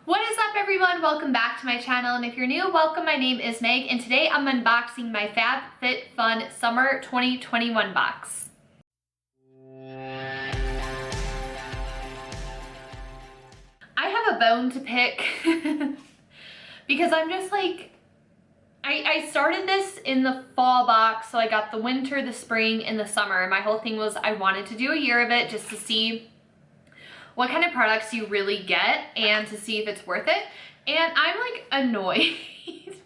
What is up, everyone? Welcome back to my channel, and if you're new, welcome. My name is Meg, and today I'm unboxing my FabFitFun Summer 2021 box. I have a bone to pick because I'm just like, I started this in the fall box, so I got the winter, the spring, and the summer. My whole thing was I wanted to do a year of it just to see what kind of products you really get and to see if it's worth it. And I'm like annoyed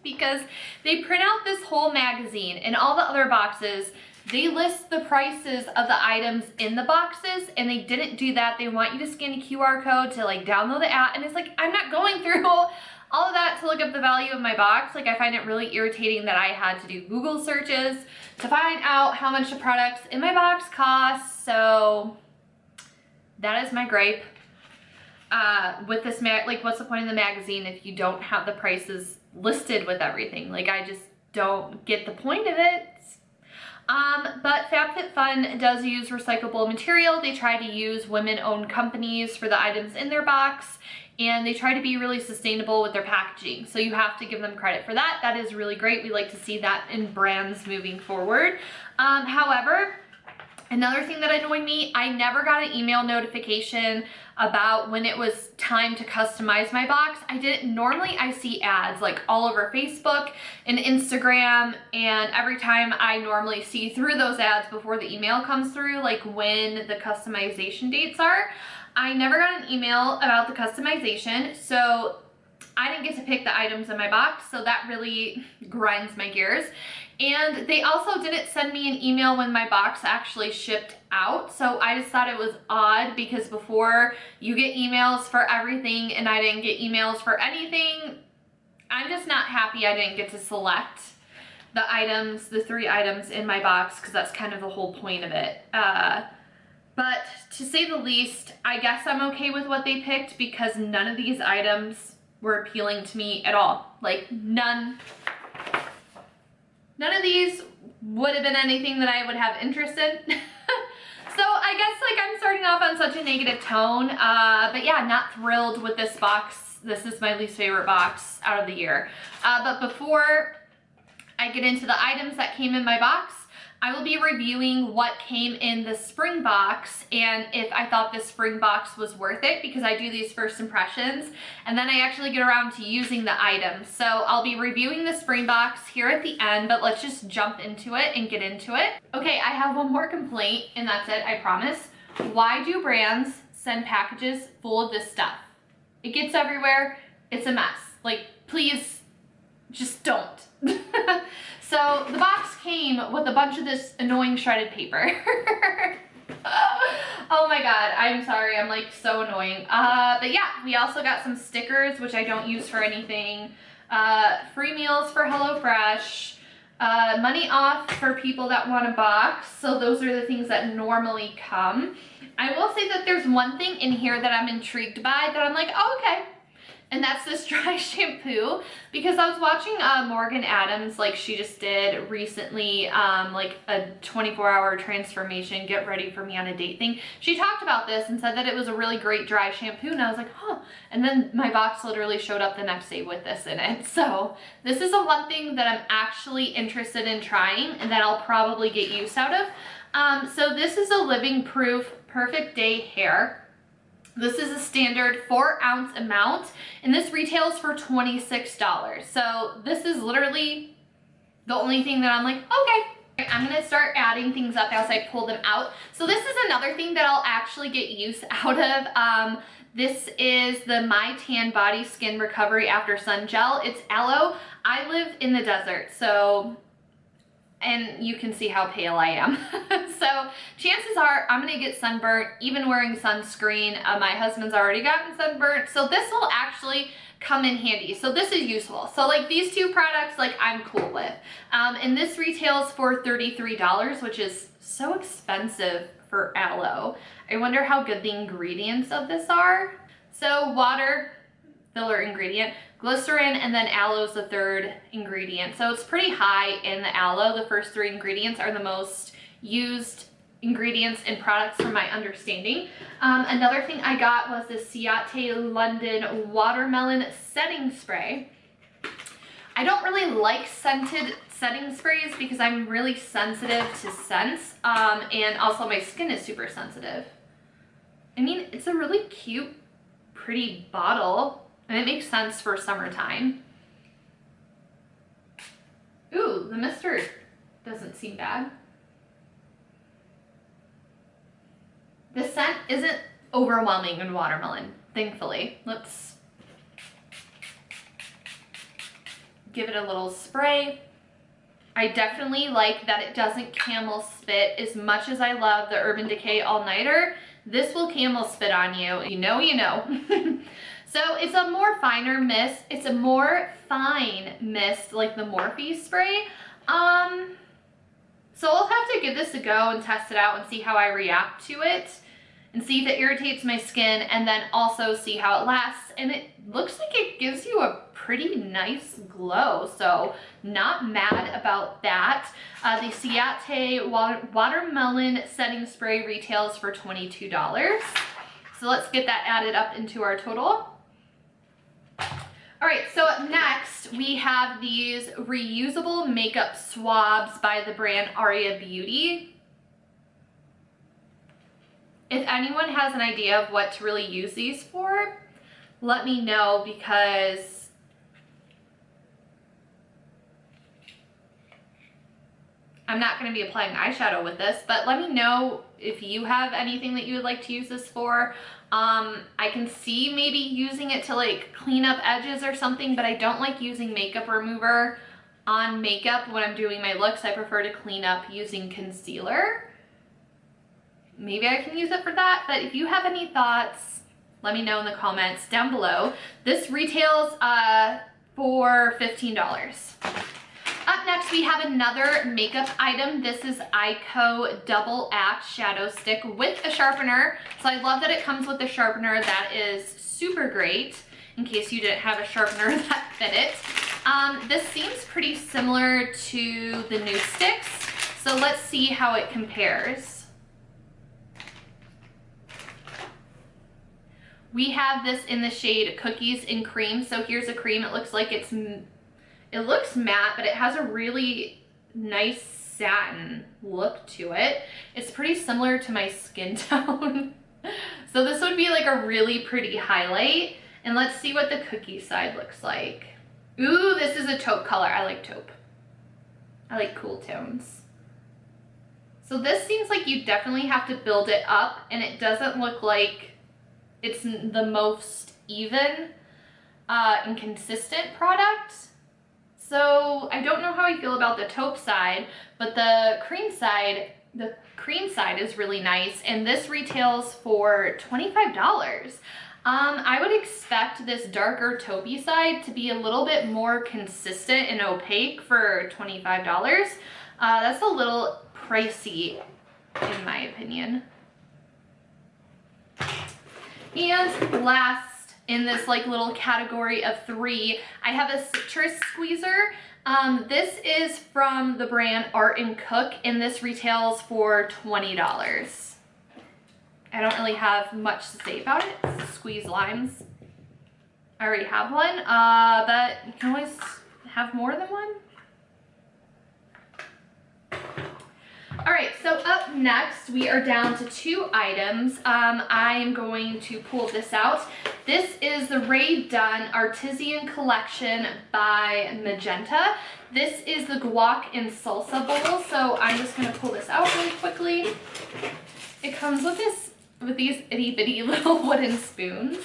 because they print out this whole magazine, and all the other boxes, they list the prices of the items in the boxes, and they didn't do that. They want you to scan a QR code to like download the app, and it's like, I'm not going through all of that to look up the value of my box. Like, I find it really irritating that I had to do Google searches to find out how much the products in my box cost. So that is my gripe with this like, what's the point of the magazine if you don't have the prices listed with everything? Like, I just don't get the point of it. But FabFitFun does use recyclable material. They try to use women-owned companies for the items in their box, and they try to be really sustainable with their packaging. So you have to give them credit for that. That is really great. We like to see that in brands moving forward. However, another thing that annoyed me, I never got an email notification about when it was time to customize my box. Normally I see ads like all over Facebook and Instagram, and every time I normally see through those ads before the email comes through, like when the customization dates are. I never got an email about the customization, so I didn't get to pick the items in my box, so that really grinds my gears. And they also didn't send me an email when my box actually shipped out, so I just thought it was odd because before you get emails for everything and I didn't get emails for anything. I'm just not happy I didn't get to select the items, the 3 items in my box, because that's kind of the whole point of it. But to say the least, I guess I'm okay with what they picked because none of these items were appealing to me at all. Like, none of these would have been anything that I would have interest in. So I guess like I'm starting off on such a negative tone, but yeah, not thrilled with this box. This is my least favorite box out of the year. But before I get into the items that came in my box, I will be reviewing what came in the spring box and if I thought this spring box was worth it, because I do these first impressions and then I actually get around to using the items. So I'll be reviewing the spring box here at the end, but let's just jump into it and get into it. Okay, I have one more complaint and that's it, I promise. Why do brands send packages full of this stuff? It gets everywhere, it's a mess. Like, please, just don't. So the box came with a bunch of this annoying shredded paper. Oh my god, I'm sorry, I'm like so annoying. But yeah, we also got some stickers, which I don't use for anything. Free meals for HelloFresh. Money off for people that want a box. So those are the things that normally come. I will say that there's one thing in here that I'm intrigued by that I'm like, oh, okay. And that's this dry shampoo, because I was watching Morgan Adams, like she just did recently, like a 24-hour transformation, get ready for me on a date thing. She talked about this and said that it was a really great dry shampoo, and I was like, huh. And then my box literally showed up the next day with this in it. So this is one thing that I'm actually interested in trying and that I'll probably get use out of. So this is a Living Proof Perfect Day Hair. This is a standard 4-ounce amount, and this retails for $26. So this is literally the only thing that I'm like, okay. I'm gonna start adding things up as I pull them out. So this is another thing that I'll actually get use out of. This is the My Tan Body Skin Recovery After Sun Gel. It's aloe. I live in the desert, so, and you can see how pale I am. So chances are I'm gonna get sunburnt even wearing sunscreen. My husband's already gotten sunburnt, so this will actually come in handy. So this is useful. So like these 2 products, like I'm cool with. And this retails for $33, which is so expensive for aloe. I wonder how good the ingredients of this are. So water, filler ingredient, glycerin, and then aloe is the 3rd ingredient. So it's pretty high in the aloe. The first 3 ingredients are the most used ingredients and products from my understanding. Another thing I got was the Ciate London Watermelon Setting Spray. I don't really like scented setting sprays because I'm really sensitive to scents, and also my skin is super sensitive. I mean, it's a really cute, pretty bottle, and it makes sense for summertime. Ooh, the mister doesn't seem bad. The scent isn't overwhelming in watermelon, thankfully. Let's give it a little spray. I definitely like that it doesn't camel spit. As much as I love the Urban Decay All-Nighter, this will camel spit on you. You know, you know. So it's a more finer mist. It's a more fine mist, like the Morphe spray. So I'll have to give this a go and test it out and see how I react to it, and see if it irritates my skin, and then also see how it lasts. And it looks like it gives you a pretty nice glow, so not mad about that. The Ciate Watermelon Setting Spray retails for $22. So let's get that added up into our total. All right, so up next we have these reusable makeup swabs by the brand Aria Beauty. If anyone has an idea of what to really use these for, let me know, because I'm not going to be applying eyeshadow with this, but let me know if you have anything that you would like to use this for. I can see maybe using it to like clean up edges or something, but I don't like using makeup remover on makeup when I'm doing my looks. I prefer to clean up using concealer. Maybe I can use it for that, but if you have any thoughts, let me know in the comments down below. This retails for $15. Up next, we have another makeup item. This is Ico Double Act Shadow Stick with a sharpener. So I love that it comes with a sharpener. That is super great, in case you didn't have a sharpener that fit it. This seems pretty similar to the new sticks, so let's see how it compares. We have this in the shade Cookies and Cream. So here's a cream. It looks like it looks matte, but it has a really nice satin look to it. It's pretty similar to my skin tone. So this would be like a really pretty highlight. And let's see what the cookie side looks like. Ooh, this is a taupe color. I like taupe. I like cool tones. So this seems like you definitely have to build it up, and it doesn't look like it's the most even and consistent product. So I don't know how I feel about the taupe side, but the cream side is really nice, and this retails for $25. I would expect this darker taupey side to be a little bit more consistent and opaque for $25. That's a little pricey in my opinion. And last in this like little category of three, I have a citrus squeezer. This is from the brand Art & Cook, and this retails for $20. I don't really have much to say about it. Squeeze limes. I already have one, but you can always have more than one. All right, so up next, we are down to two items. I am going to pull this out. This is the Rae Dunn Artisan Collection by Magenta. This is the guac and salsa bowl, so I'm just gonna pull this out really quickly. It comes with these itty bitty little wooden spoons.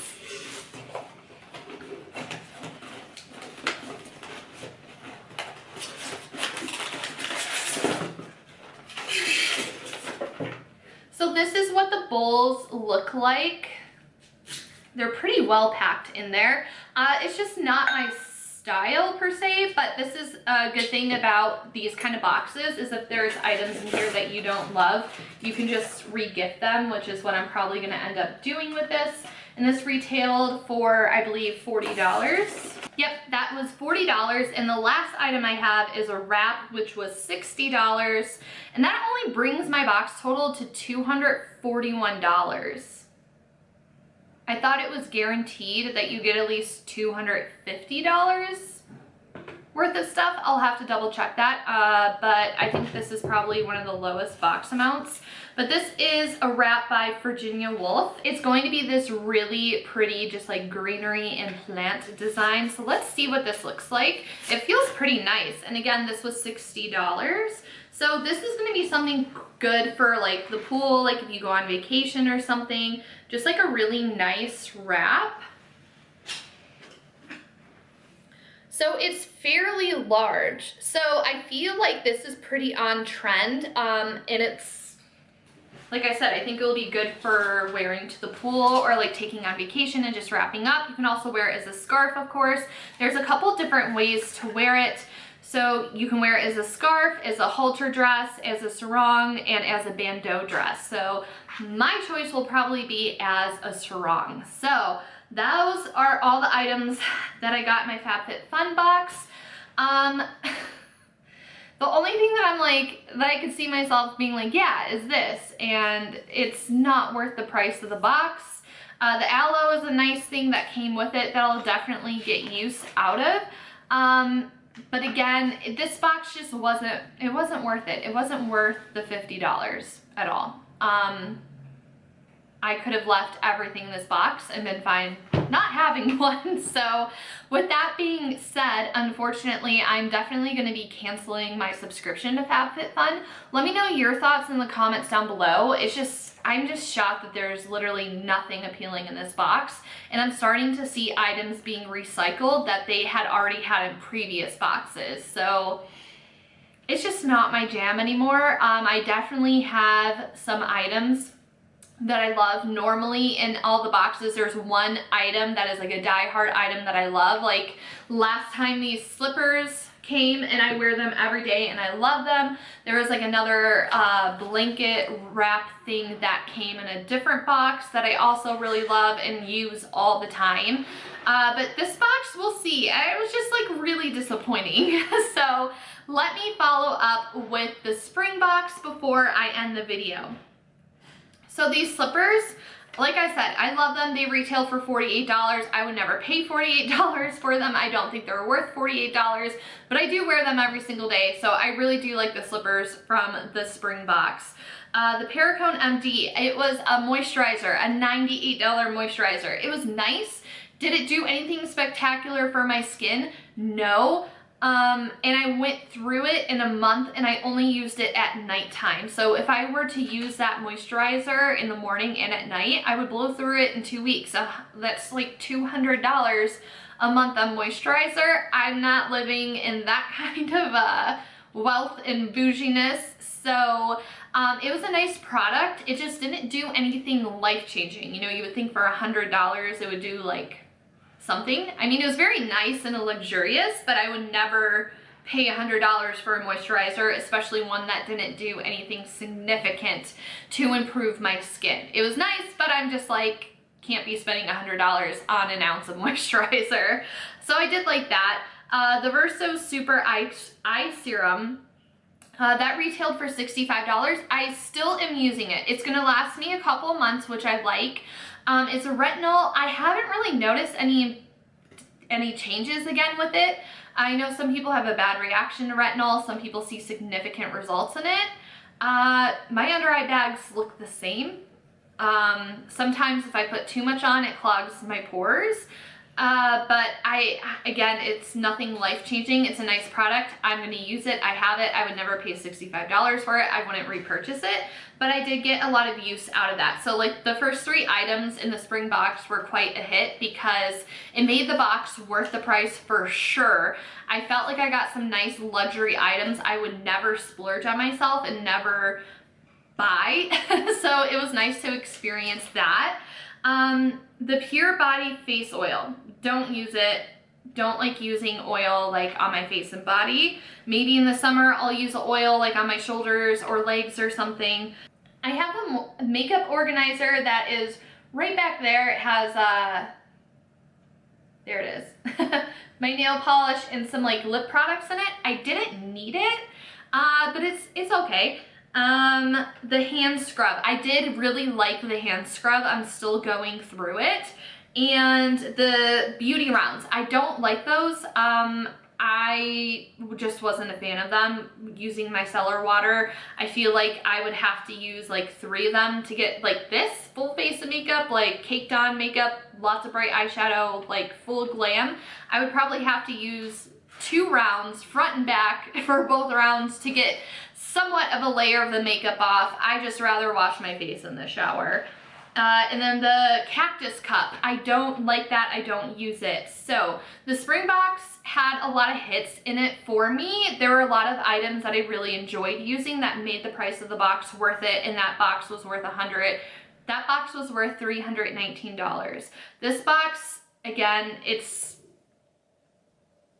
So this is what the bowls look like. They're pretty well packed in there. It's just not my style per se, but this is a good thing about these kind of boxes is if there's items in here that you don't love, you can just re-gift them, which is what I'm probably going to end up doing with this. And this retailed for, I believe, $40. Yep, that was $40. And the last item I have is a wrap, which was $60. And that only brings my box total to $241. I thought it was guaranteed that you get at least $250 worth of stuff. I'll have to double check that, but I think this is probably one of the lowest box amounts. But this is a wrap by Virginia Woolf. It's going to be this really pretty, just like greenery and plant design. So let's see what this looks like. It feels pretty nice. And again, this was $60. So this is gonna be something good for like the pool, like if you go on vacation or something, just like a really nice wrap. So it's fairly large. So I feel like this is pretty on trend. And it's, like I said, I think it'll be good for wearing to the pool or like taking on vacation and just wrapping up. You can also wear it as a scarf, of course. There's a couple different ways to wear it. So you can wear it as a scarf, as a halter dress, as a sarong, and as a bandeau dress. So my choice will probably be as a sarong. So those are all the items that I got in my FabFitFun box. The only thing that I'm like, that I could see myself being like, yeah, is this, and it's not worth the price of the box. The aloe is a nice thing that came with it that I'll definitely get use out of. But again, this box just wasn't worth it. It wasn't worth the $50 at all. I could have left everything in this box and been fine not having one. So with that being said, unfortunately, I'm definitely going to be canceling my subscription to FabFitFun. Let me know your thoughts in the comments down below. I'm just shocked that there's literally nothing appealing in this box. And I'm starting to see items being recycled that they had already had in previous boxes. So it's just not my jam anymore. I definitely have some items that I love. Normally in all the boxes, there's one item that is like a die-hard item that I love. Like last time these slippers came and I wear them every day and I love them. There was like another blanket wrap thing that came in a different box that I also really love and use all the time. But this box, we'll see. It was just like really disappointing. So let me follow up with the spring box before I end the video. So these slippers, like I said, I love them. They retail for $48. I would never pay $48 for them. I don't think they're worth $48, but I do wear them every single day. So I really do like the slippers from the spring box. The Perricone MD, it was a moisturizer, a $98 moisturizer. It was nice. Did it do anything spectacular for my skin? No. And I went through it in a month and I only used it at nighttime. So if I were to use that moisturizer in the morning and at night, I would blow through it in 2 weeks. That's like $200 a month on moisturizer. I'm not living in that kind of wealth and bouginess. So it was a nice product. It just didn't do anything life-changing. You know, you would think for $100 it would do like something. I mean, it was very nice and luxurious, but I would never pay $100 for a moisturizer, especially one that didn't do anything significant to improve my skin. It was nice, but I'm just like, can't be spending $100 on an ounce of moisturizer. So I did like that. The Verso Super Eye Serum, that retailed for $65. I still am using it. It's gonna last me a couple months, which I like. It's a retinol. I haven't really noticed any changes again with it. I know some people have a bad reaction to retinol. Some people see significant results in it. My under eye bags look the same. Sometimes if I put too much on, it clogs my pores. But again, it's nothing life-changing. It's a nice product. I'm going to use it. I have it. I would never pay $65 for it. I wouldn't repurchase it, but I did get a lot of use out of that. So like the first 3 items in the spring box were quite a hit because it made the box worth the price for sure. I felt like I got some nice luxury items I would never splurge on myself and never buy. So it was nice to experience that. The Pure Body Face Oil, don't use it. don't like using oil like on my face and body. Maybe in the summer I'll use oil like on my shoulders or legs or something. I have a makeup organizer that is right back there. It has, there it is, my nail polish and some like lip products in it. I didn't need it, but it's okay. The hand scrub, I did really like the hand scrub. I'm still going through it. And the beauty rounds, I don't like those. I just wasn't a fan of them. Using micellar water, I feel like I would have to use like 3 of them to get like this full face of makeup, like caked on makeup, lots of bright eyeshadow, like full glam. I would probably have to use 2 rounds, front and back, for both rounds to get somewhat of a layer of the makeup off. I just rather wash my face in the shower. And then the cactus cup, I don't like that, I don't use it. So the spring box had a lot of hits in it for me. There were a lot of items that I really enjoyed using that made the price of the box worth it, and that box was worth $100. That box was worth $319. This box, again, it's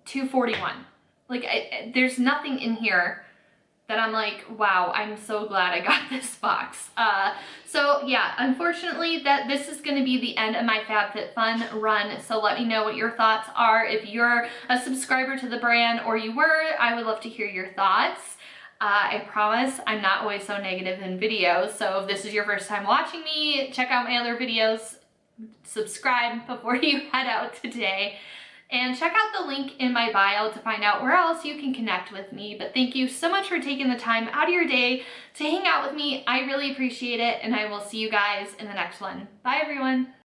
$241. Like, there's nothing in here that I'm like, wow, I'm so glad I got this box. So yeah, unfortunately this is gonna be the end of my FabFitFun run. So let me know what your thoughts are. If you're a subscriber to the brand or you were, I would love to hear your thoughts. I promise I'm not always so negative in videos. So if this is your first time watching me, check out my other videos, subscribe before you head out today. And check out the link in my bio to find out where else you can connect with me. But thank you so much for taking the time out of your day to hang out with me. I really appreciate it, and I will see you guys in the next one. Bye, everyone.